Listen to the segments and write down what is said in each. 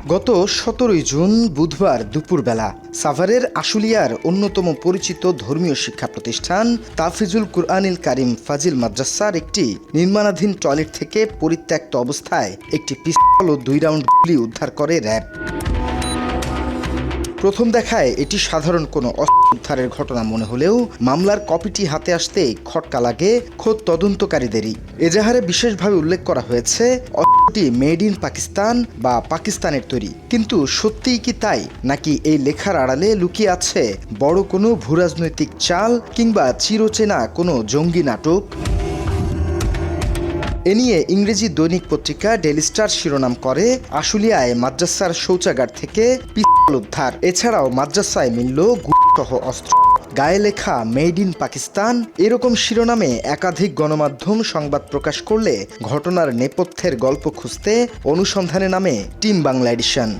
গত ১৭ জুন বুধবার দুপুরবেলা সাভারের আশুলিয়ার অন্যতম পরিচিত ধর্মীয় শিক্ষা প্রতিষ্ঠান তাফিজুল কুরআনিল কারিম ফাজিল মাদ্রাসার একটি নির্মাণাধীন টয়লেট থেকে পরিত্যক্ত অবস্থায় একটি পিস্তল ও 2 রাউন্ড গুলি উদ্ধার করে র্যাব। প্রথম দেখায় এটি সাধারণ কোনো অস্ত্র উদ্ধারের ঘটনা মনে হলেও মামলার কপিটি হাতে আসতেই খটকা লাগে খোদ তদন্তকারীদেরই। এজাহারে বিশেষভাবে উল্লেখ করা হয়েছে অস্ত্রটি মেড ইন পাকিস্তান বা পাকিস্তানের তৈরি। কিন্তু সত্যিই কি তাই, নাকি এই লেখার আড়ালে লুকিয়ে আছে বড় কোনো ভূরাজনৈতিক চাল কিংবা চিরচেনা কোনো জঙ্গি নাটক? এ নিয়ে ইংরেজি দৈনিক পত্রিকা ডেইলি স্টার শিরোনাম করে, আশুলিয়ায় মাদ্রাসার শৌচাগার থেকে পিস্তল উদ্ধার। এছাড়াও মাদ্রাসায় মিলল গুলিসহ অস্ত্র, গায়ে লেখা মেড ইন পাকিস্তান। এরকম শিরোনামে একাধিক গণমাধ্যম সংবাদ প্রকাশ করলে ঘটনার নেপথ্যের গল্প খুঁজতে অনুসন্ধানে নামে টিম বাংলা এডিশন।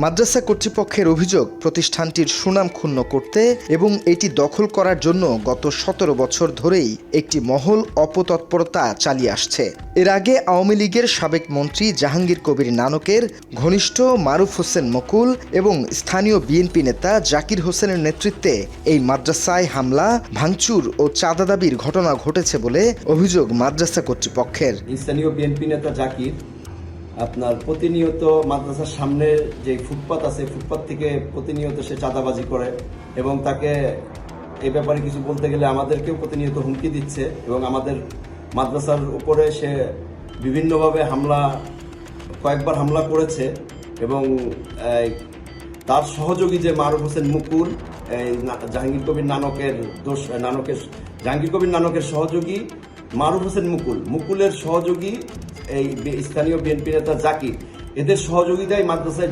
মাদ্রাসা কর্তৃপক্ষের অভিযোগ, প্রতিষ্ঠানটির সুনাম ক্ষুণ্ণ করতে এবং এটি দখল করার জন্য গত ১৭ বছর ধরেই একটি মহল অপতৎপরতা চালিয়ে আসছে। এর আগে আওয়ামী লীগের সাবেক মন্ত্রী জাহাঙ্গীর কবির নানকের ঘনিষ্ঠ মারুফ হোসেন মুকুল এবং স্থানীয় বিএনপি নেতা জাকির হোসেনের নেতৃত্বে এই মাদ্রাসায় হামলা, ভাঙচুর ও চাঁদা দাবির ঘটনা ঘটেছে বলে অভিযোগ মাদ্রাসা কর্তৃপক্ষের। স্থানীয় বিএনপি নেতা জাকির আপনার প্রতিনিয়ত মাদ্রাসার সামনে যে ফুটপাত আছে, ফুটপাত থেকে প্রতিনিয়ত সে চাঁদাবাজি করে এবং তাকে এই ব্যাপারে কিছু বলতে গেলে আমাদেরকেও প্রতিনিয়ত হুমকি দিচ্ছে এবং আমাদের মাদ্রাসার উপরে সে বিভিন্নভাবে কয়েকবার হামলা করেছে এবং তার সহযোগী যে মারুফ হোসেন মুকুল, জাহাঙ্গীর কবির নানকের সহযোগী মারুফ হোসেন মুকুলের সহযোগী এই স্থানীয় বিএনপি নেতা জাকির, এদের সহযোগিতায় মাদ্রাসায়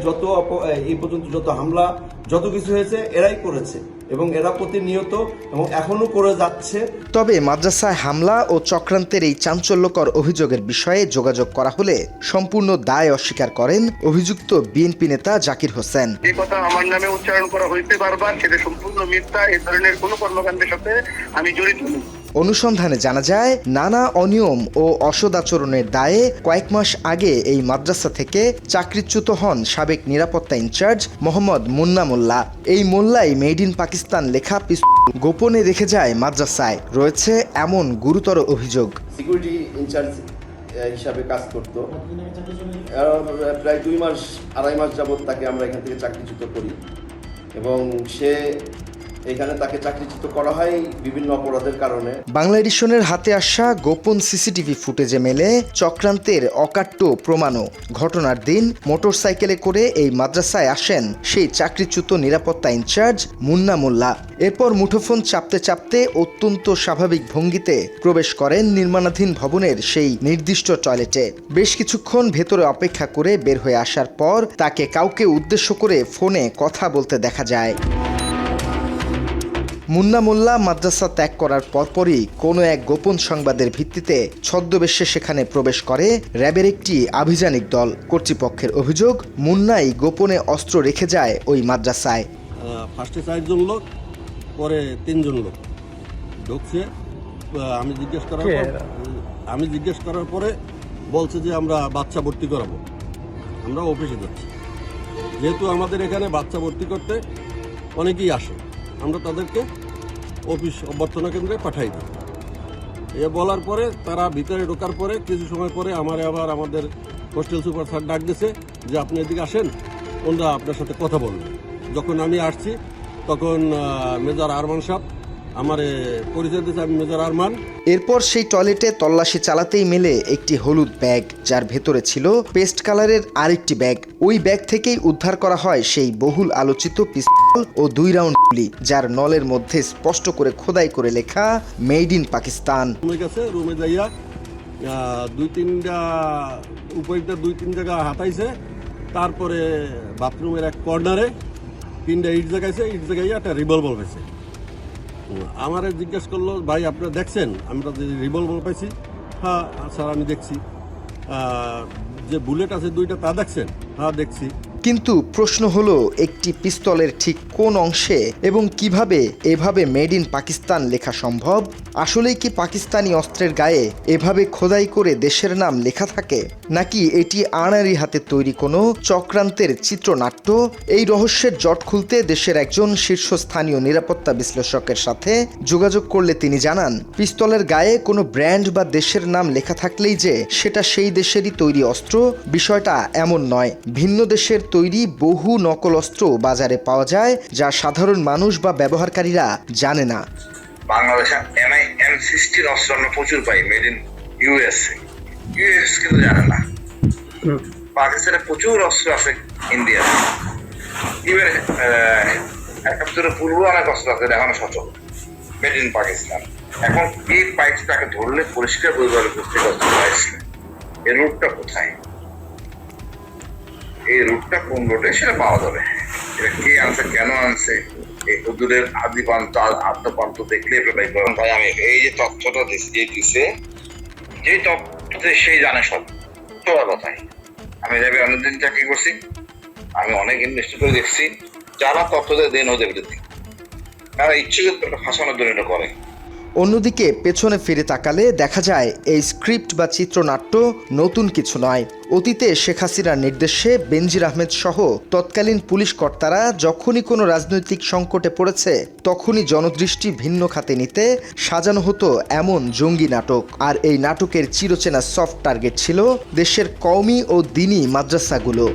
এই পর্যন্ত যত হামলা যত কিছু হয়েছে এরাই করেছে এবং এরা প্রতিনিয়ত এবং এখনো করে যাচ্ছে। তবে মাদ্রাসায় হামলা ও চক্রান্তের এই চাঞ্চল্যকর অভিযোগের বিষয়ে যোগাযোগ করা হলে সম্পূর্ণ দায় অস্বীকার করেন অভিযুক্ত বিএনপি নেতা জাকির হোসেন। যে কথা আমার নামে উচ্চারণ করা হয়েছে বারবার, সেটা সম্পূর্ণ মিথ্যা। এই ধরনের কোনো কর্মকাণ্ডের সাথে আমি জড়িত নই। অনুসন্ধানে জানা যায়, নানা অনিয়ম ও অসদাচরণের দায়ে কয়েক মাস আগে এই মাদ্রাসা থেকে চাকরিচ্যুত হন সাবেক নিরাপত্তা ইনচার্জ মোহাম্মদ মুন্না মোল্লা। এই মোল্লাই মেড ইন পাকিস্তান লেখা পিস্তল গোপনে রেখে যায় মাদ্রাসায়। রয়েছে এমন গুরুতর অভিযোগ। সিকিউরিটি ইনচার্জ হিসাবে কাজ করত, প্রায় 2-2.5 মাস যাবত তাকে আমরা এখান থেকে চাকরিচ্যুত করি এবং সে এখানে তাকে চাকরিচ্যুত করা হয় বিভিন্ন অপরাধের কারণে। বাংলা এডিশনের হাতে আসা গোপন সিসিটিভি ফুটেজে মেলে চক্রান্তের অকাট্য প্রমাণও। ঘটনার দিন মোটরসাইকেলে করে এই মাদ্রাসায় আসেন সেই চাকরিচ্যুত নিরাপত্তা ইনচার্জ মুন্না মোল্লা। এরপর মুঠোফোন চাপতে চাপতে অত্যন্ত স্বাভাবিক ভঙ্গিতে প্রবেশ করেন নির্মাণাধীন ভবনের সেই নির্দিষ্ট টয়লেটে। বেশ কিছুক্ষণ ভেতরে অপেক্ষা করে বের হয়ে আসার পর তাকে কাউকে উদ্দেশ্য করে ফোনে কথা বলতে দেখা যায়। মুন্না মোল্লা মাদ্রাসা ত্যাগ করার পরপরই কোনো এক গোপন সংবাদের ভিত্তিতে ছদ্মবেশে সেখানে প্রবেশ করে র্যাবের একটি আভিযানিক দল। কর্তৃপক্ষের অভিযোগ, মুন্নাই গোপনে অস্ত্র রেখে যায় ওই মাদ্রাসায়। ফার্স্টে 4 জন লোক, পরে 3 জন লোক ঢুকছে। আমি জিজ্ঞেস করার পরে বলছে যে আমরা বাচ্চা ভর্তি করাবো, আমরা অফিসে যাচ্ছি। যেহেতু আমাদের এখানে বাচ্চা ভর্তি করতে অনেকেই আসে, আমরা তাদেরকে অফিস অভ্যর্থনা কেন্দ্রে পাঠাই দিই। এ বলার পরে তারা ভিতরে ঢোকার পরে কিছু সময় পরে আবার আমাদের হোস্টেল সুপার স্যার ডাক দিয়েছে যে আপনি এদিকে আসেন, ওনারা আপনার সাথে কথা বলবেন। যখন আমি আসছি তখন মেজর আরমান সাহেব আমারে পরিচয় দিয়েছে, আমি মেজর আরমান। এরপর সেই টয়লেটে তল্লাশি চালাতেই মেলে একটি হলুদ ব্যাগ, যার ভেতরে ছিল পেস্ট কালারের আরেকটি ব্যাগ। ওই ব্যাগ থেকেই উদ্ধার করা হয় সেই বহুল আলোচিত পিস্তল ও 2 রাউন্ড গুলি, যার নলের মধ্যে স্পষ্ট করে খোদাই করে লেখা মেড ইন পাকিস্তান। রুমে যাইয়া 2-3 জায়গা হাতাইছে, তারপরে বাথরুমের এক কর্নারে 3টা ইট জায়গাইছে, ইট জায়গায় একটা রিভলভার পাইছে। আমারে জিজ্ঞেস করলো, ভাই আপনারা দেখছেন আমরা যে রিভলভার পাইছি? হ্যাঁ স্যার আমি দেখছি। যে বুলেট আছে 2টা তা দেখছেন? হ্যাঁ দেখছি। কিন্তু প্রশ্ন হলো একটি পিস্তলের ঠিক কোন অংশে এবং কিভাবে এভাবে মেড ইন পাকিস্তান লেখা সম্ভব? আসলেই কি পাকিস্তানি অস্ত্রের গায়ে এভাবে খোদাই করে দেশের নাম লেখা থাকে, নাকি এটি আনারি হাতে তৈরি কোনো চক্রান্তের চিত্রনাট্য? এই রহস্যের জট খুলতে দেশের একজন শীর্ষস্থানীয় নিরাপত্তা বিশ্লেষকের সাথে যোগাযোগ করলে তিনি জানান, পিস্তলের গায়ে কোনো ব্র্যান্ড বা দেশের নাম লেখা থাকলেই যে সেটা সেই দেশেরই তৈরি অস্ত্র, বিষয়টা এমন নয়। ভিন্ন দেশের তৈরি বহু নকল অস্ত্র বাজারে পাওয়া যায়, যা সাধারণ মানুষ বা ব্যবহারকারীরা জানে না। বাংলাদেশে M16 অস্ত্র আমরা প্রচুর পাই, মেড ইন ইউএসএ। ইউএস কিন্তু জানে না। পাকিস্তানে প্রচুর অস্ত্র আছে, ইন্ডিয়াতে ইভেন ৭১ পূর্ব অনেক অস্ত্র আছে, এখনো সচল, মেড ইন পাকিস্তান। এখন এই পাইপটাকে ধরলে পরিষ্কার পরিবার করতে অস্ত্র পাইছে। এই রুটটা কোথায়, এই রুটটা কোন রুটে সেটা পাওয়া যাবে। এটা কে আনছে, কেন আনছে, এই হুজুরের আদ্যপান্ত দেখলে ভাই আমি এই যে তথ্যটা দিছে, যে তথ্য সেই জানে সব কথাই। আমি যাবে অনেকদিন চাকরি করছি, আমি অনেক ইনভেস্ট করে দেখছি, যারা তথ্য দেন ওদের বিরুদ্ধে, তারা ইচ্ছে ফাঁসানোর জন্য এটা করে। অন্যদিকে পেছনে ফিরে তাকালে দেখা যায় এই স্ক্রিপ্ট বা চিত্রনাট্য নতুন কিছু নয়। অতীতে শেখ হাসিনার নির্দেশে বেনজির আহমেদ সহ তৎকালীন পুলিশ কর্তারা যখনই কোনো রাজনৈতিক সংকটে পড়েছে তখনই জনদৃষ্টি ভিন্ন খাতে নিতে সাজানো হতো এমন জঙ্গি নাটক। আর এই নাটকের চিরচেনা সফট টার্গেট ছিল দেশের কওমি ও দ্বীনি মাদ্রাসাগুলো।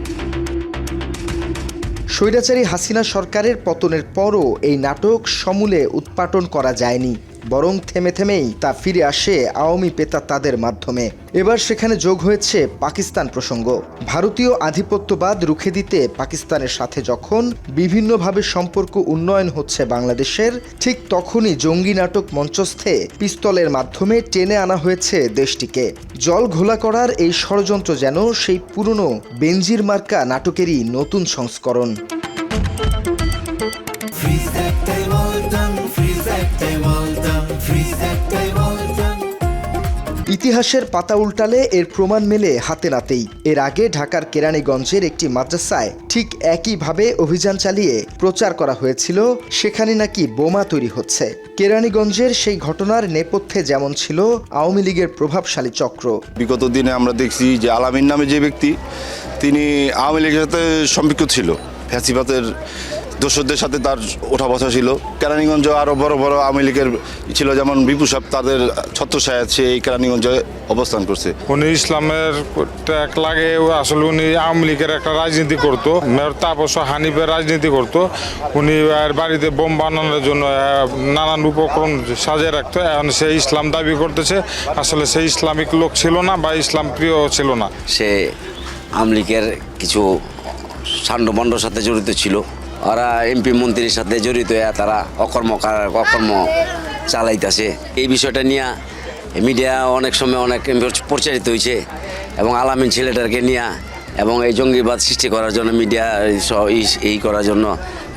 স্বৈরাচারী হাসিনা সরকারের পতনের পরও এই নাটক সমূলে উৎপাটন করা যায়নি, বরং থেমে থেমেই তা ফিরে আসে আওয়ামী পেতাত্তাদের মাধ্যমে। এবার সেখানে যোগ হয়েছে পাকিস্তান প্রসঙ্গ। ভারতীয় আধিপত্যবাদ রুখে দিতে পাকিস্তানের সাথে যখন বিভিন্নভাবে সম্পর্ক উন্নয়ন হচ্ছে বাংলাদেশের, ঠিক তখনই জঙ্গি নাটক মঞ্চস্থে পিস্তলের মাধ্যমে টেনে আনা হয়েছে দেশটিকে। জল ঘোলা করার এই ষড়যন্ত্র যেন সেই পুরনো বেনজির মার্কা নাটকেরই নতুন সংস্করণ। ইতিহাসের পাতা উল্টালে এর প্রমাণ মেলে হাতে নাতেই। এর আগে ঢাকার কেরানীগঞ্জের একটি মাদ্রাসায় ঠিক একইভাবে অভিযান চালিয়ে প্রচার করা হয়েছিল সেখানে নাকি বোমা তৈরি হচ্ছে। কেরানীগঞ্জের সেই ঘটনার নেপথ্যে যেমন ছিল আওয়ামী লীগের প্রভাবশালী চক্র। বিগত দিনে আমরা দেখছি যে আলামিন নামে যে ব্যক্তি, তিনি আওয়ামী লীগের সাথে সম্পৃক্ত ছিল, ফ্যাসিবাদের দোসরদের সাথে তার ওঠা বসা ছিল। কেরানীগঞ্জ আরও বড় বড় আওয়ামী লীগের ছিল, যেমন বিপু সাহেব, তাদের ছত্রছায়া আছে এই কেরানীগঞ্জে অবস্থান করছে। উনি ইসলামের ট্যাগ লাগে, আসলে উনি আওয়ামী লীগের একটা রাজনীতি করতো, মেয়র তাপস হানিফের রাজনীতি করতো। উনি বাড়িতে বোম বানানোর জন্য নানান উপকরণ সাজিয়ে রাখতো। এখন সে ইসলাম দাবি করতেছে, আসলে সে ইসলামিক লোক ছিল না বা ইসলাম প্রিয় ছিল না। সে আওয়ামী লীগের কিছু সান্ডবন্ডর সাথে জড়িত ছিল, ওরা এমপি মন্ত্রীর সাথে জড়িত, তারা অকর্ম চালাইতেছে। এই বিষয়টা নিয়ে মিডিয়া অনেক সময় অনেক প্রচারিত হয়েছে এবং আলামিন ছেলেটাকে নিয়ে এবং এই জঙ্গিবাদ সৃষ্টি করার জন্য মিডিয়া এই করার জন্য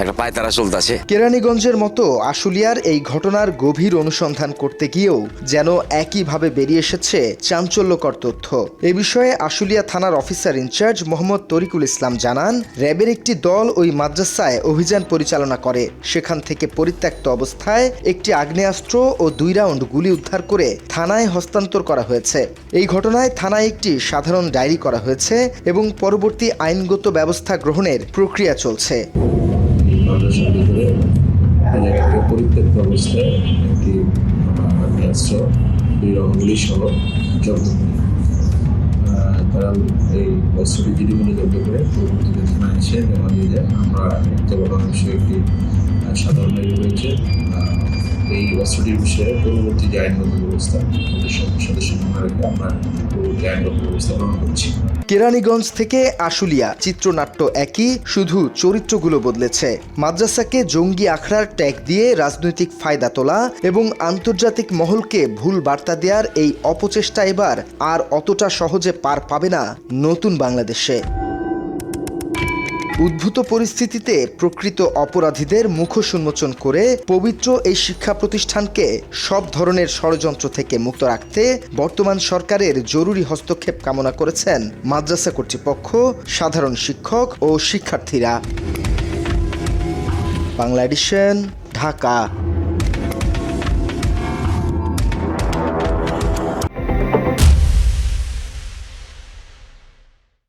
একটা পায়তারা চলতেছে। কেরানীগঞ্জের মতো আশুলিয়ার এই ঘটনার গভীর অনুসন্ধান করতে গিয়েও যেন একইভাবে বেরিয়ে এসেছে চাঞ্চল্যকর তথ্য। এ বিষয়ে আশুলিয়া থানার অফিসার ইনচার্জ মোহাম্মদ তরিকুল ইসলাম জানান, র্যাবের একটি দল ওই মাদ্রাসায় অভিযান পরিচালনা করে। সেখান থেকে পরিত্যক্ত অবস্থায় একটি আগ্নেয়াস্ত্র ও 2 রাউন্ড গুলি উদ্ধার করে থানায় হস্তান্তর করা হয়েছে। এই ঘটনায় থানায় একটি সাধারণ ডায়েরি করা হয়েছে এবং পরবর্তী আইনগত ব্যবস্থা গ্রহণের প্রক্রিয়া চলছে। পরিত্যক্ত অবস্থায় একটি আগ্নেয়াস্ত্র 2 রাউন্ড গুলি সহ জব্দ করে তারা এই অস্ত্রটি জিডিগুলি জব্দ করে পরবর্তীতে থানায় এসে জমা দিয়ে যায়। আমরা তদন্ত বিষয়ে একটি সাধারণ ডায়েরি রয়েছে। এই অস্ত্রটির বিষয়ে পরবর্তী যে আইনগত ব্যবস্থা সদস্য রেখে আমরা পরবর্তী আইনগত ব্যবস্থা গ্রহণ করছি। কেরানীগঞ্জ থেকে আশুলিয়া চিত্রনাট্য একই, শুধু চরিত্রগুলো বদলেছে। মাদ্রাসাকে জঙ্গি আখড়ার ট্যাগ দিয়ে রাজনৈতিক ফায়দা তোলা এবং আন্তর্জাতিক মহলকে ভুল বার্তা দেওয়ার এই অপচেষ্টা এবার আর অতটা সহজে পার পাবে না নতুন বাংলাদেশে। উদ্ভূত পরিস্থিতিতে প্রকৃত অপরাধীদের মুখোশ উন্মোচন করে পবিত্র এই শিক্ষা প্রতিষ্ঠানকে সব ধরনের ষড়যন্ত্র থেকে মুক্ত রাখতে বর্তমান সরকারের জরুরি হস্তক্ষেপ কামনা করেছেন মাদ্রাসা কর্তৃপক্ষ, সাধারণ শিক্ষক ও শিক্ষার্থীরা। বাংলা এডিশন, ঢাকা।